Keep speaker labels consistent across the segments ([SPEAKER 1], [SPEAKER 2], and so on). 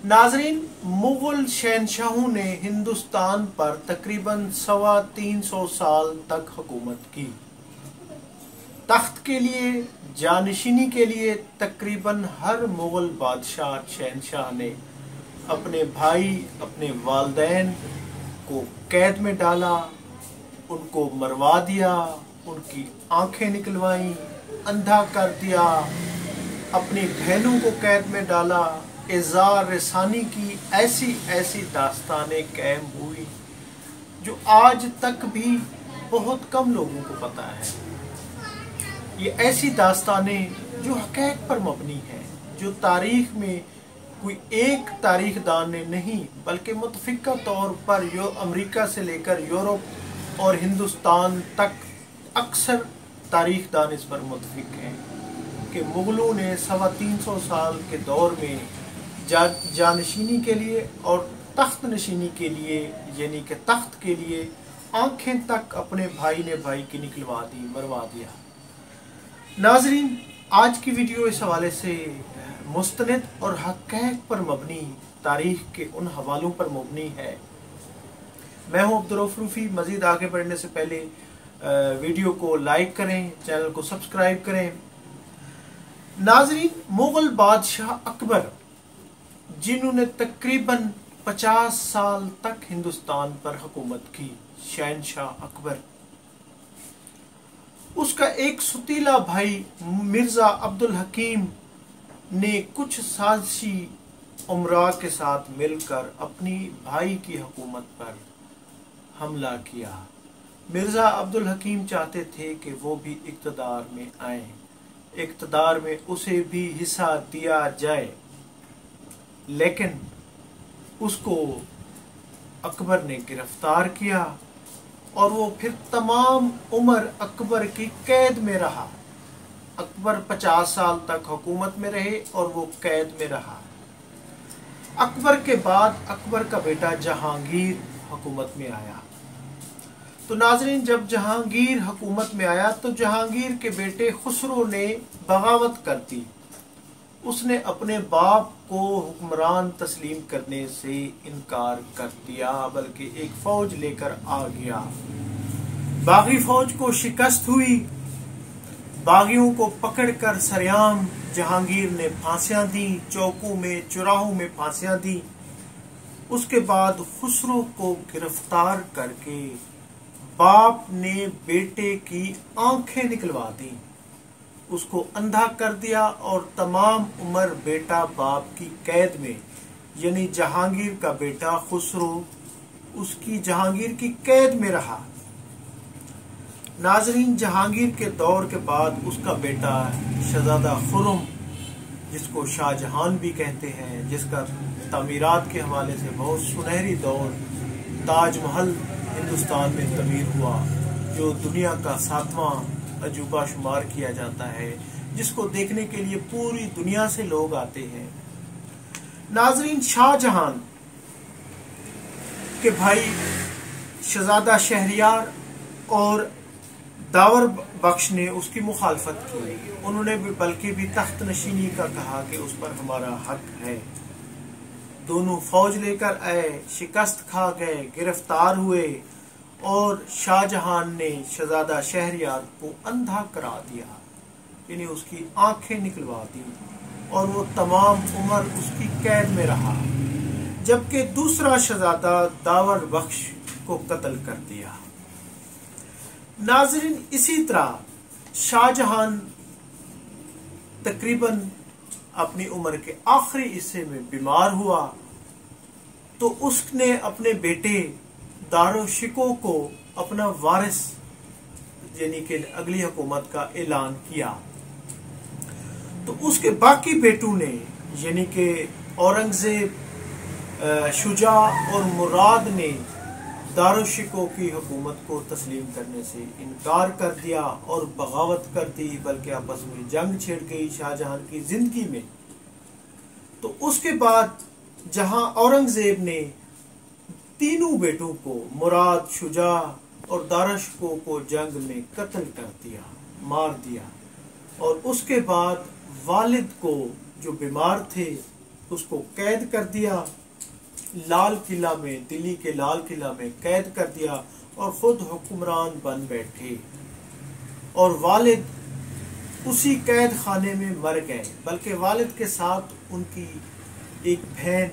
[SPEAKER 1] नाजरीन, मुगल शहनशाहों ने हिंदुस्तान पर तकरीबन 350 साल तक हुकूमत की। तख्त के लिए, जानशीनी के लिए तकरीबन हर मुगल बादशाह शहनशाह ने अपने भाई, अपने वालिदैन को कैद में डाला, उनको मरवा दिया, उनकी आंखें निकलवाई, अंधा कर दिया, अपनी बहनों को कैद में डाला, इज़ार रसानी की ऐसी दास्तानें कायम हुई जो आज तक भी बहुत कम लोगों को पता है। ये ऐसी दास्तानें जो हक़ीक़त पर मबनी हैं, जो तारीख़ में कोई एक तारीख़दान ने नहीं बल्कि मुतफ़िक़ा तौर पर अमेरिका से लेकर यूरोप और हिंदुस्तान तक अक्सर तारीख़दान इस पर मुतफ़िक़ हैं कि मुग़लों ने 350 साल के दौर में जानशीनी के लिए और तख्त नशीनी के लिए, यानी कि तख्त के लिए आंखें तक अपने भाई ने भाई की निकलवा दी, मरवा दिया। नाजरीन, आज की वीडियो इस हवाले से मुस्तनद और हक़ीक़त पर मबनी, तारीख़ के उन हवालों पर मबनी है। मैं हूँ अब्दुर्रऊफ़ रूफ़ी। मज़ीद आगे बढ़ने से पहले वीडियो को लाइक करें, चैनल को सब्सक्राइब करें। नाजरीन, मुग़ल बादशाह अकबर, जिन्होंने तकरीबन 50 साल तक हिंदुस्तान पर हुकूमत की, शहनशाह अकबर, उसका एक सुतीला भाई मिर्जा अब्दुल हकीम ने कुछ साजिशी उमरा के साथ मिलकर अपनी भाई की हुकूमत पर हमला किया। मिर्जा अब्दुल हकीम चाहते थे कि वो भी इक़्तिदार में आए, इक़्तिदार में उसे भी हिस्सा दिया जाए, लेकिन उसको अकबर ने गिरफ्तार किया और वो फिर तमाम उम्र अकबर की कैद में रहा। अकबर 50 साल तक हुकूमत में रहे और वो कैद में रहा। अकबर के बाद अकबर का बेटा जहांगीर हुकूमत में आया। तो नाजरीन, जब जहांगीर हुकूमत में आया तो जहांगीर के बेटे खुसरो ने बगावत कर दी। उसने अपने बाप को हुक्मरान तस्लीम करने से इनकार कर दिया, बल्कि एक फौज लेकर आ गया। बागी फौज को शिकस्त हुई। बागियों को पकड़कर सरेआम जहांगीर ने फांसियां दी, चौकों में, चौराहों में फांसियां दी। उसके बाद खुसरो को गिरफ्तार करके बाप ने बेटे की आंखें निकलवा दी, उसको अंधा कर दिया और तमाम उम्र बेटा बाप की कैद में, यानी जहांगीर का बेटा खुसरो उसकी जहांगीर की कैद में रहा। नाजरीन, जहांगीर के दौर के बाद उसका बेटा शहजादा खुर्रम, जिसको शाहजहां भी कहते हैं, जिसका तामीरात के हवाले से बहुत सुनहरी दौर, ताजमहल हिंदुस्तान में तमीर हुआ, जो दुनिया का 7वां अजूबा शुमार किया जाता है, जिसको देखने के लिए पूरी दुनिया से लोग आते हैं। नाजरीन, शाहजहां के भाई शहजादा शहरयार और दावर बख्श ने उसकी मुखालफत की। उन्होंने भी बल्कि भी तख्त नशीनी का कहा कि उस पर हमारा हक है। दोनों फौज लेकर आए, शिकस्त खा गए, गिरफ्तार हुए और शाहजहां ने शहजादा शहरयार को अंधा करा दिया, यानी उसकी आंखें निकलवा दी और वो तमाम उम्र उसकी कैद में रहा। जबकि दूसरा शहजादा दावर बख्श को कत्ल कर दिया। नाज़रीन, इसी तरह शाहजहां तकरीबन अपनी उम्र के आखिरी हिस्से में बीमार हुआ तो उसने अपने बेटे दारुशिको को अपना वारिस, यानी कि अगली हुकूमत का ऐलान किया। तो उसके बाकी बेटों ने, यानी कि औरंगजेब, शुजा और मुराद ने दारुशिको की हुकूमत को तस्लीम करने से इनकार कर दिया और बगावत कर दी, बल्कि आपस में जंग छिड़ गई शाहजहां की जिंदगी में। तो उसके बाद जहां औरंगजेब ने तीनों बेटों को, मुराद, शुजा और दारुशिको को जंग में कत्ल कर दिया, मार दिया, और उसके बाद वालिद को, जो बीमार थे, उसको कैद कर दिया, लाल किला में, दिल्ली के लाल किला में कैद कर दिया और खुद हुक्मरान बन बैठे। और वालिद उसी कैद खाने में मर गए, बल्कि वालिद के साथ उनकी एक बहन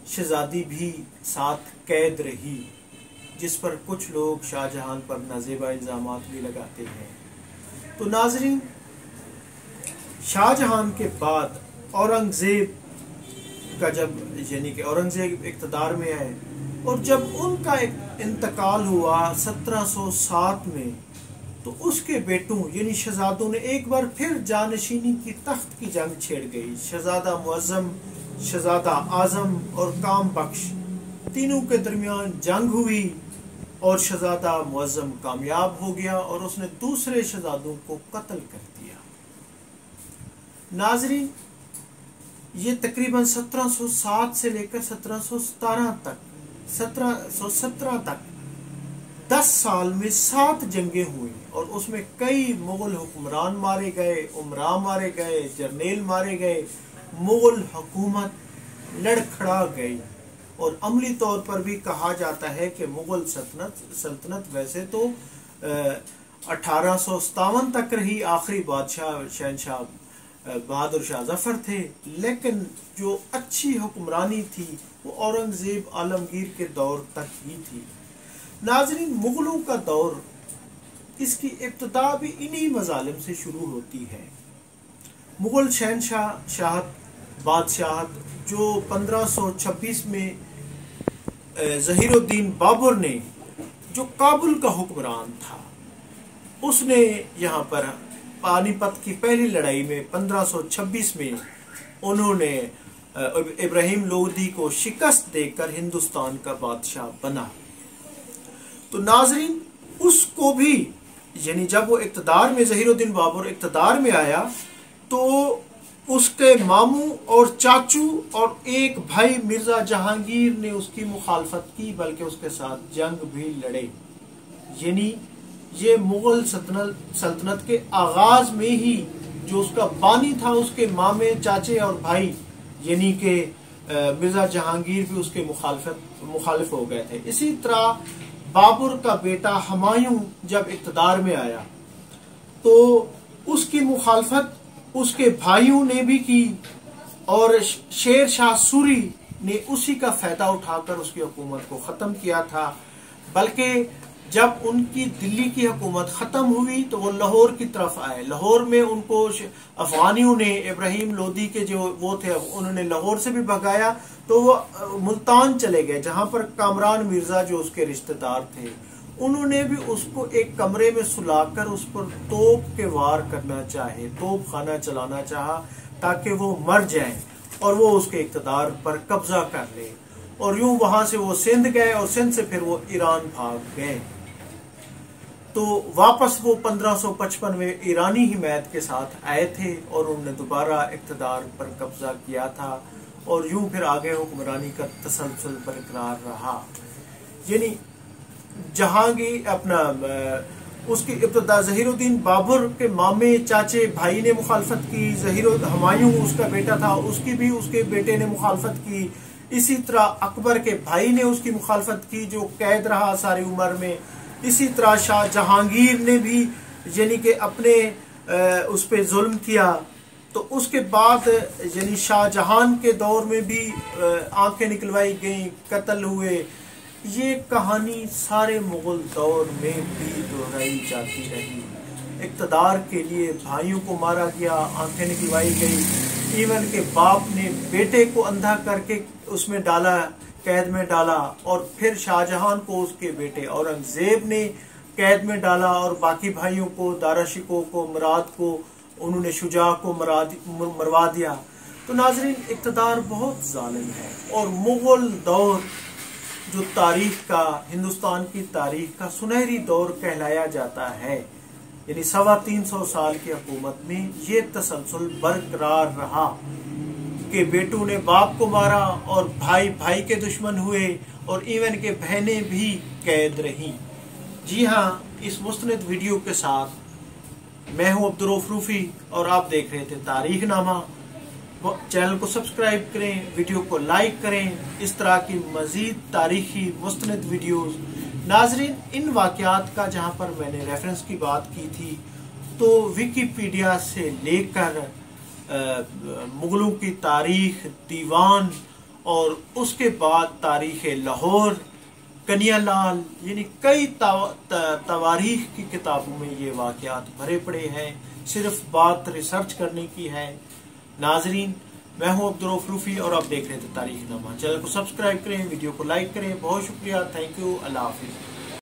[SPEAKER 1] शहजादी भी साथ कैद रही, जिस पर कुछ लोग शाहजहां पर नाजेबा इल्जामात भी लगाते हैं। तो नाजरीन, शाहजहां के बाद औरंगजेब का यानी कि औरंगजेब इक़्तिदार में आए, और जब उनका इंतकाल हुआ 1707 में, तो उसके बेटों यानी शहजादों ने एक बार फिर जानशीनी की तख्त की जंग छेड़ गई। शहजादा मुअज़्ज़म, शहजादा आज़म और काम बख्श तीनों के दरमियान जंग हुई और शहजादा मुअज़्ज़म कामयाब हो गया और उसने दूसरे शहजादों को कत्ल कर दिया। नाजरीन, ये तकरीबन 1707 से लेकर 1717 तक 10 साल में 7 जंगें हुई और उसमें कई मुगल हुक्मरान मारे गए, उमरा मारे गए, जर्नेल मारे गए, मुगल हुकूमत लड़खड़ा गई। और अमली तौर पर भी कहा जाता है कि मुगल सल्तनत वैसे तो 1857 तक रही, आखिरी बादशाह शहनशाह बहादुर शाह जफर थे, लेकिन जो अच्छी हुक्मरानी थी वो औरंगजेब आलमगीर के दौर तक ही थी। नाजरीन, मुगलों का दौर, इसकी इब्तिदा भी इन्हीं मजालिम से शुरू होती है। मुगल शहनशाह बादशाहत जो 1526 में ज़हीरुद्दीन बाबर ने, जो काबुल का हुक्मरान था, उसने यहाँ पर पानीपत की पहली लड़ाई में 1526 में उन्होंने इब्राहिम लोदी को शिकस्त देकर हिंदुस्तान का बादशाह बना। तो नाजरीन, उसको भी यानी जब वो इक़्तिदार में, ज़हीरुद्दीन बाबर इक़्तिदार में आया, तो उसके मामू और चाचू और एक भाई मिर्जा जहांगीर ने उसकी मुखालफत की, बल्कि उसके साथ जंग भी लड़े। यानी ये मुगल सल्तनत के आगाज में ही जो उसका बानी था, उसके मामे, चाचे और भाई यानी कि मिर्जा जहांगीर भी उसके मुखालिफ हो गए थे। इसी तरह बाबर का बेटा हुमायूं जब इक़्तिदार में आया तो उसकी मुखालफत उसके भाइयों ने भी की और शेर शाह सूरी ने उसी का फायदा उठाकर उसकी हुकूमत को खत्म किया था। बल्कि जब उनकी दिल्ली की हुकूमत खत्म हुई तो वो लाहौर की तरफ आए। लाहौर में उनको अफगानियों ने, इब्राहिम लोदी के जो वो थे, उन्होंने लाहौर से भी भगाया, तो वो मुल्तान चले गए, जहां पर कामरान मिर्जा जो उसके रिश्तेदार थे, उन्होंने भी उसको एक कमरे में सुलाकर उस पर तोप के वार करना चाहे, तोप खाना चलाना चाहा, ताकि वो मर जाए और वो उसके इक़्तिदार पर कब्जा कर ले। और यूं वहां से वो सिंध गए और सिंध से फिर वो ईरान भाग गए। तो वापस वो 1555 में ईरानी हिमायत के साथ आए थे और उन्होंने दोबारा इक़्तिदार पर कब्जा किया था और यूं फिर आगे हुक्मरानी का तसलसल बरकरार रहा। यानी जहांगीर अपना उसकी इब्तिदा ज़हीरुद्दीन बाबर के मामे, चाचे, भाई ने मुखालफत की। हुमायूं उसका बेटा था, उसकी भी उसके बेटे ने मुखालफत की। इसी तरह अकबर के भाई ने उसकी मुखालफत की, जो कैद रहा सारी उम्र में। इसी तरह शाह जहांगीर ने भी यानी कि अपने उस पर जुल्म किया। तो उसके बाद यानी शाहजहां के दौर में भी आंखें निकलवाई गई, कत्ल हुए। ये कहानी सारे मुगल दौर में भी दोहराई जाती रही। इक़्तिदार के लिए भाइयों को मारा गया, आंखें निकलवाई गई। इवन के बाप ने बेटे को अंधा करके उसमें डाला, कैद में डाला, और फिर शाहजहां को उसके बेटे औरंगजेब ने कैद में डाला और बाकी भाइयों को, दारा शिकोह को, मुराद को, उन्होंने शुजा को मरवा दिया। तो नाजरीन, इक़्तिदार बहुत जालिम है और मुगल दौर जो तारीख का, हिंदुस्तान की तारीख का सुनहरी दौर कहलाया जाता है। यानी 325 साल की हुकूमत में ये तसलसल बरकरार रहा कि बेटों ने बाप को मारा और भाई भाई के दुश्मन हुए और इवन के बहनें भी कैद रहीं। जी हाँ, इस मुस्तनद वीडियो के साथ मैं हूं अब्दुर्रऊफ रूफी और आप देख रहे थे तारीख नामा। چینل کو سبسکرائب کریں، ویڈیو کو لائک کریں، اس طرح کی مزید تاریخی مستند ویڈیوز۔ ناظرین، ان واقعات کا جہاں پر میں نے ریفرنس کی بات کی تھی تو ویکیپیڈیا سے لے کر مغلوں کی تاریخ دیوان اور اس کے بعد تاریخ لاہور، کنیا لال، یعنی کئی تواریخ کی کتابوں میں یہ واقعات بھرے پڑے ہیں، صرف بات ریسرچ کرنے کی ہے۔ ناظرین، میں ہوں عبدالرؤف روفی اور آپ دیکھ رہے تھے تاریخ نامہ۔ چینل کو سبسکرائب کریں، ویڈیو کو لائک کریں۔ بہت شکریہ، تھینک یو، اللہ حافظ۔